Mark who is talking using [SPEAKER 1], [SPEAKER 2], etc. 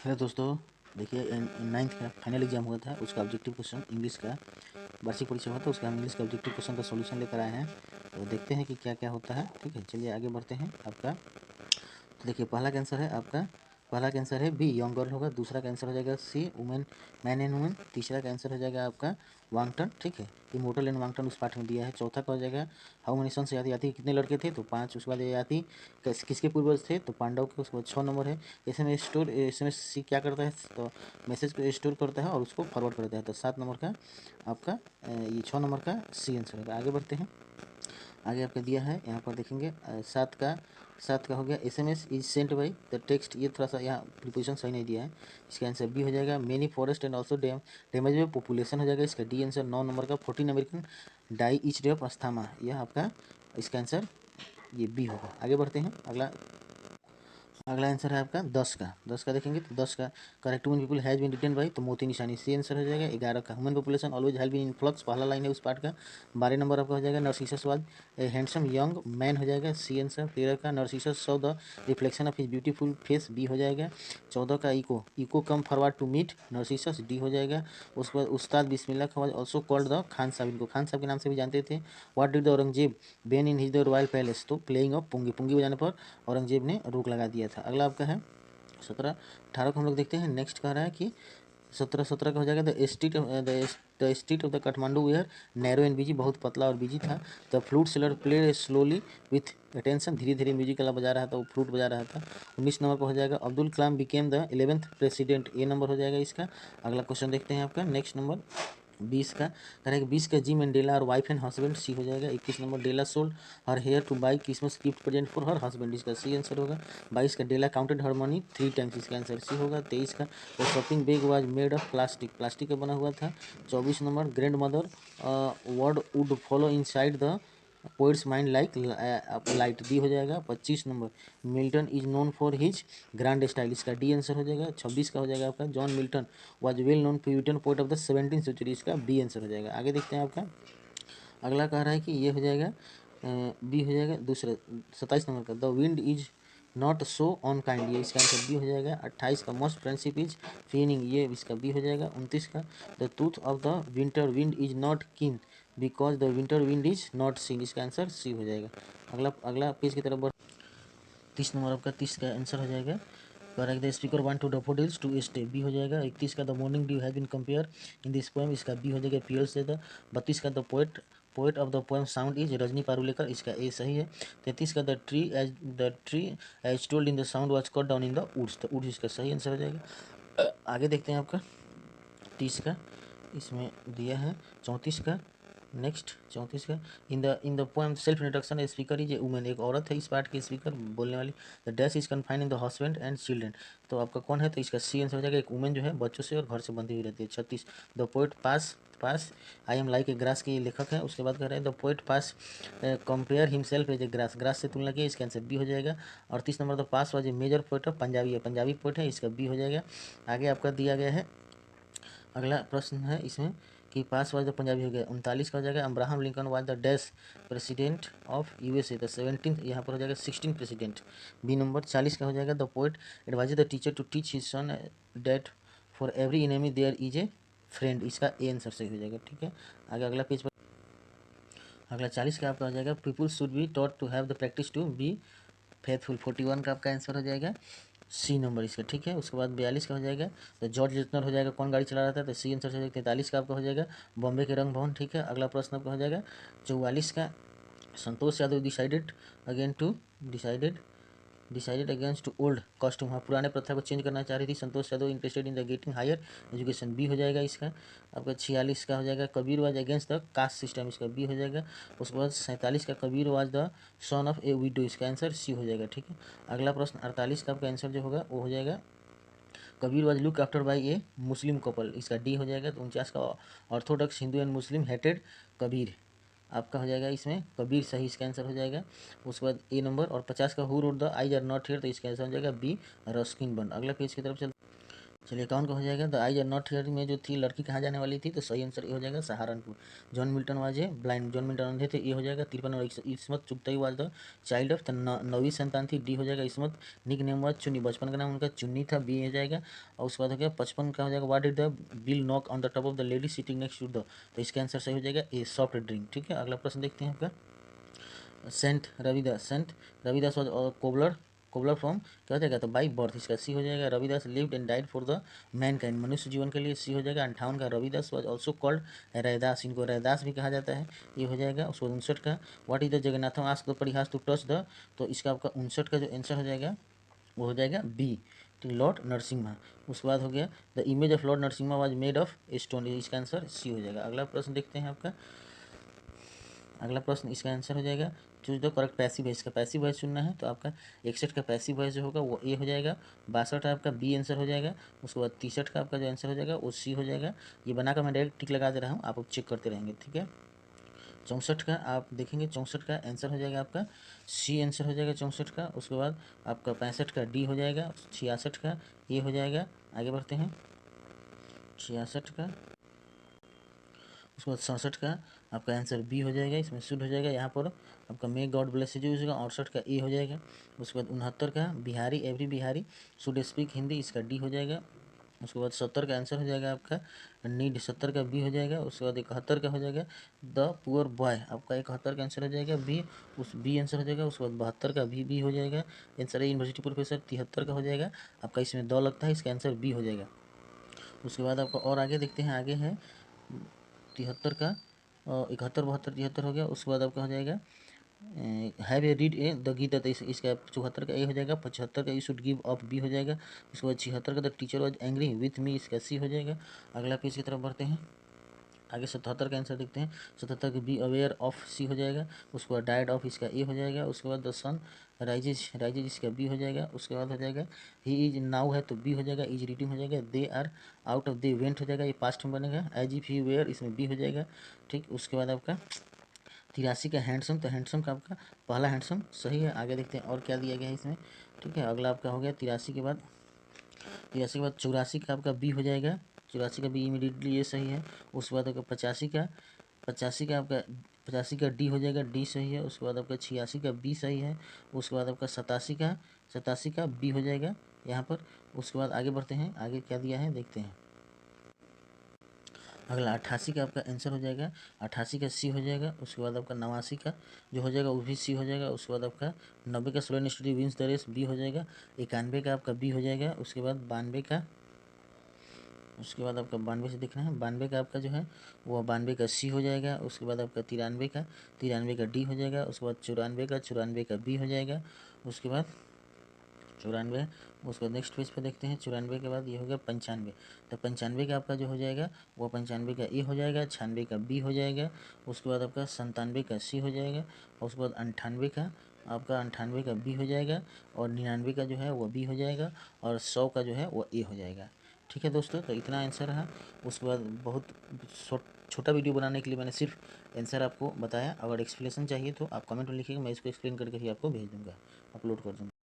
[SPEAKER 1] Hello दोस्तों, देखिए ninth का फाइनल एग्जाम हुआ था, उसका ऑब्जेक्टिव क्वेश्चन इंग्लिश का वार्षिक परीक्षा हुआ था, उसका हम इंग्लिश का ऑब्जेक्टिव क्वेश्चन का सॉल्यूशन लेकर आए हैं। तो देखते हैं कि क्या क्या होता है। ठीक है, चलिए आगे बढ़ते हैं। आपका तो देखिए पहला का आंसर है आपका, पहला का आंसर है बी यंग गर्ल होगा। दूसरा का आंसर हो जाएगा सी वुमेन, मैन एंड वुमेन। तीसरा का आंसर हो जाएगा आपका वांगटन। ठीक है, इमोर्टल एंड वांगटन उस पाठ में दिया है। चौथा का हो जाएगा हाउ मेनी सन्स याति, याति कितने लड़के थे तो 5। उसके बाद याति किसके पूर्वज थे तो पांडव के। उसके बाद 6 नंबर है एस एम एस सी क्या करता है तो मैसेज को स्टोर करता है और उसको फॉरवर्ड करता है। तो 7 नंबर का आपका ये 6 नंबर का सी आंसर होगा। आगे बढ़ते हैं। आगे आपका दिया है यहाँ पर देखेंगे 7 का हो गया SMS is sent by the text. ये थोड़ा सा यहाँ प्रीपोजिशन सही नहीं दिया है, इसका आंसर बी हो जाएगा। Many forest and also damage में पॉपुलेशन हो जाएगा, इसका डी आंसर। 9 नंबर का 14 American die each day of asthma, यह आपका इसका आंसर ये बी होगा। आगे बढ़ते हैं। अगला आंसर है आपका 10 का देखेंगे तो 10 का correct women people has been written by तो मोती निशानी सी आंसर हो जाएगा। 11 का human population always has been in flux, पहला लाइन है उस पार्ट का। 12 नंबर आपका हो जाएगा Narcissus was a handsome young man हो जाएगा, सी आंसर। 13 का Narcissus saw the reflection of his beautiful face, B हो जाएगा। 14 का Echo come forward to meet Narcissus, D हो जाएगा। उसके बाद Ustad Bismillah Khan was also called the Khan Sahab, इनको खान साहब के नाम से भी जानते थे। What did the Aurangzeb Ben in his the royal palace तो प्लेइंग ऑफ पुंगी, पुंगी बजाने पर औरंगजेब ने रोक लगा दिया था। अगला आपका है 17। 18 को हम लोग देखते हैं। नेक्स्ट कह रहा है कि 17 का हो जाएगा the street of the Kathmandu were narrow and busy, बहुत पतला और बिजी था। The flute seller played slowly with attention, धीरे धीरे म्यूजिक वाला बजा रहा था, वो फ्लूट बजा रहा था। 19 नंबर पर हो जाएगा Abdul Kalam became the 11th president, A number हो जाएगा इसका। अगला क्वेश्चन देखते हैं आपका नेक्स्ट नंबर 20 का कह रहा है कि 20 का जी मंडेला और वाइफ एंड हस्बैंड, सी हो जाएगा। 21 number Della sold her hair to buy Christmas gift present for her husband, इसका सी आंसर होगा। 22 का डेला काउंटेड हर मनी 3 टाइम्स, इसका आंसर सी होगा। 23 का shopping bag was made of plastic, plastic का बना हुआ था। 24 number grand mother word would follow inside the poet's mind like light, D हो जाएगा। 25 number Milton is known for his grand style, इसका D answer हो जाएगा। 26 का हो जाएगा आपका John Milton was well known puritan poet of the 17th century, इसका बी आंसर हो जाएगा। आगे देखते हैं आपका अगला कह रहा है कि ये हो जाएगा बी हो जाएगा दूसरा। 27 नंबर का the wind is not so on kind, ये इसका आंसर बी हो जाएगा। 28 का मोस्ट फ्रेंडशिप इज फीनिंग, ये इसका बी हो जाएगा। 29 का the tooth of the winter wind is not कीन because the winter wind is not seen, इसका आंसर सी हो जाएगा। अगला पेज की तरफ 30 नंबर आपका 30 का आंसर हो जाएगा। Correct the speaker want to daffodils to stay, B हो जाएगा। 31 का the morning dew has been compare in this poem, इसका बी हो जाएगा पीएल से द। 32 का the poet of the poem sound is Rajni Parulekar, इसका ए सही है। 33 का the tree as told in the sound was cut down in the woods, the woods इसका सही आंसर हो जाएगा। आगे देखते हैं आपका 30 का इसमें दिया है। 34 का नेक्स्ट 34 का in the poem self introduction speaker is a women, एक औरत है इस पार्ट की स्पीकर बोलने वाली। The dash is confined in the husband and children, तो आपका कौन है तो इसका सी आंसर हो जाएगा। एक वुमेन जो है बच्चों से और घर से बंधी हुई रहती है। 36 the poet Pash Pash I am like a grass के लेखक है। उसके बाद कह रहे हैं the poet Pash compare himself as a grass, grass से तुलना की, इसका आंसर बी हो जाएगा। 38 number the Pash was a major poet of Punjabi है, पंजाबी पोएट है, इसका बी हो जाएगा। आगे आपका दिया गया है अगला प्रश्न है इसमें कि पास वाज द पंजाबी हो गया। 39 का हो जाएगा Abraham Lincoln was the dash president of USA, the 17th, यहाँ पर हो जाएगा 16 प्रेसिडेंट, बी नंबर। 40 का हो जाएगा the poet advise the teacher to teach his son that for every enemy there is a friend, इसका ए आंसर सही हो जाएगा। ठीक है, आगे अगला पेज पर अगला 40 का आपका हो जाएगा people should be taught to have the practice to be faithful. 41 का आपका आंसर हो जाएगा सी नंबर इसका। ठीक है, उसके बाद 42 का हो जाएगा तो जॉर्ज लिटनर हो जाएगा कौन गाड़ी चला रहा था तो सी आंसर हो जाएगा। 43 का आपका हो जाएगा बॉम्बे के रंग भवन। ठीक है, अगला प्रश्न आपका हो जाएगा 44 का Santosh Yadav decided against to old costume, हाँ पुराने प्रथा को चेंज करना चाह रही थी Santosh Yadav, interested in the getting higher education, B हो जाएगा इसका। आपका 46 का हो जाएगा Kabir was against the caste system, इसका बी हो जाएगा। उसके बाद 47 का Kabir was the son of a widow, इसका आंसर सी हो जाएगा। ठीक है, अगला प्रश्न 48 का आपका आंसर जो होगा वो हो जाएगा Kabir was look after by A Muslim couple, इसका डी हो जाएगा। तो 49 का Orthodox Hindu and Muslim hated Kabir, आपका हो जाएगा इसमें कबीर सही, इसका आंसर हो जाएगा। उसके बाद ए नंबर। और 50 का who wrote the eyes are not here, तो इसका आंसर हो जाएगा बी रस्किन बंड। अगला पेज की तरफ चलते चलिए कौन का हो जाएगा, the eyes are not here में जो थी लड़की कहाँ जाने वाली थी, तो सही आंसर ये हो जाएगा Saharanpur. John Milton was a blind, John Milton अंधे थे, ये हो जाएगा 53। और Ismat Chughtai was the child of, तो नौवीं संतान थी, डी हो जाएगा इस्मत। निक नेम वाज चुन्नी, बचपन का नाम उनका चुन्नी था, बी हो जाएगा। और उसके बाद हो गया 55 का हो जाएगा, what did the bill knock on the top of the lady sitting next to the, तो इसका आंसर सही हो जाएगा ए सॉफ्ट ड्रिंक। ठीक है, अगला प्रश्न देखते हैं आपका। Saint Ravidas was cobbler, cobbler from क्या हो जाएगा, तो बाई बर्थ, इसका सी हो जाएगा। Ravidas lived and died for the man kind, मनुष्य जीवन के लिए, सी हो जाएगा। 58 का Ravidas was also called Raidas, इनको रैदास भी कहा जाता है, ये हो जाएगा। उसको 59 का what is the Jagannatham ask the pariahs to touch the, तो इसका आपका 59 का जो आंसर हो जाएगा वो हो जाएगा बी, लॉर्ड नरसिम्हा। उसके बाद हो गया the image of Lord Narasimha was made of stone, इसका आंसर सी हो जाएगा। अगला प्रश्न देखते हैं आपका। अगला प्रश्न इसका आंसर हो जाएगा choose the correct passive voice, का पैसिव वॉइस चुनना है, तो आपका 61 का पैसिव वॉइस जो होगा वो ए हो जाएगा। 62 आपका बी आंसर हो जाएगा। उसके बाद 63 का आपका जो आंसर हो जाएगा वो सी हो जाएगा। ये बनाकर मैं डायरेक्ट टिक लगा दे रहा हूँ, आप चेक करते रहेंगे, ठीक है। 64 का आप देखेंगे, 64 का आंसर हो जाएगा आपका सी आंसर हो जाएगा 64 का। उसके बाद आपका 65 का डी हो जाएगा। 66 का ए हो जाएगा। आगे बढ़ते हैं, 66 का, उसके बाद 67 का आपका आंसर बी हो जाएगा, इसमें शुद्ध हो जाएगा। यहाँ पर आपका मे गॉड ब्लेस यू होगा। 68 का ए हो जाएगा। उसके बाद 69 का Bihari, every Bihari should speak Hindi, इसका डी हो जाएगा। उसके बाद 70 का आंसर हो जाएगा आपका नीड, 70 का बी हो जाएगा। उसके बाद 71 का हो जाएगा द पुअर बॉय, आपका 71 का आंसर हो जाएगा बी, उस बी आंसर हो जाएगा। उसके बाद 72 का भी हो जाएगा, आंसर है यूनिवर्सिटी प्रोफेसर। 73 का हो जाएगा आपका, इसमें दो लगता है, इसका आंसर बी हो जाएगा। उसके बाद आपका और आगे देखते हैं, आगे है 73 का 71, 72, 73 हो गया। उसके बाद आपका हो जाएगा have a read a the Gita, तो इसका 74 का ए हो जाएगा। 75 का you should give up B हो जाएगा। उसके बाद 76 का the teacher was angry with me, इसका सी हो जाएगा। अगला पेज की तरफ बढ़ते हैं, आगे 77 का आंसर देखते हैं। 77 का बी अवेयर ऑफ, सी हो जाएगा। उसके बाद डाइड ऑफ, इसका ए हो जाएगा। उसके बाद द सन राइजेज, राइजेज इसका बी हो जाएगा। उसके बाद हो जाएगा ही इज नाउ है, तो बी हो जाएगा। इज रीडिंग हो जाएगा। They are out of, they went हो जाएगा, ये पास्ट में बनेगा। एज इफ ही वेयर, इसमें बी हो जाएगा, ठीक। उसके बाद आपका 83 का हैंडसम, तो हैंडसम का आपका पहला हैंडसम सही है। आगे देखते हैं और क्या दिया गया है इसमें, ठीक है। अगला आपका हो गया 83 के बाद, 84 का आपका बी हो जाएगा। 84 का बी इमीडिएटली ये सही है। उसके बाद आपका 85 का, 85 का आपका 85 का डी हो जाएगा, डी सही है। उसके बाद आपका 86 का बी सही है। उसके बाद आपका 87 का बी हो जाएगा यहाँ पर। उसके बाद आगे बढ़ते हैं, आगे क्या दिया है देखते हैं। अगला 88 का आपका आंसर हो जाएगा, 88 का सी हो जाएगा। उसके बाद आपका 89 का जो हो जाएगा वो भी सी हो जाएगा। उसके बाद आपका 90 का slow and steady wins the race, B हो जाएगा। 91 का आपका बी हो जाएगा। उसके बाद 92 का, उसके बाद आपका 92 से देखना है, 92 का आपका जो है वो 92 का सी हो जाएगा। उसके बाद आपका 93 का डी हो जाएगा। उसके बाद 94 का बी हो जाएगा। उसके बाद 94, उसके बाद नेक्स्ट पेज पे देखते हैं। 94 के बाद ये हो गया 95, तो 95 का आपका जो हो जाएगा वो 95 का ए हो जाएगा। 96 का बी हो जाएगा। उसके बाद आपका 97 का सी हो जाएगा। और उसके बाद 98 का आपका 98 का बी हो जाएगा। और 99 का जो है वो बी हो जाएगा। और 100 का जो है वो ए हो जाएगा। ठीक है दोस्तों, तो इतना आंसर रहा। उसके बाद बहुत छोटा वीडियो बनाने के लिए मैंने सिर्फ आंसर आपको बताया। अगर एक्सप्लेनेशन चाहिए तो आप कमेंट में लिखिएगा, मैं इसको एक्सप्लेन करके ही आपको भेज दूँगा, अपलोड कर दूँगा।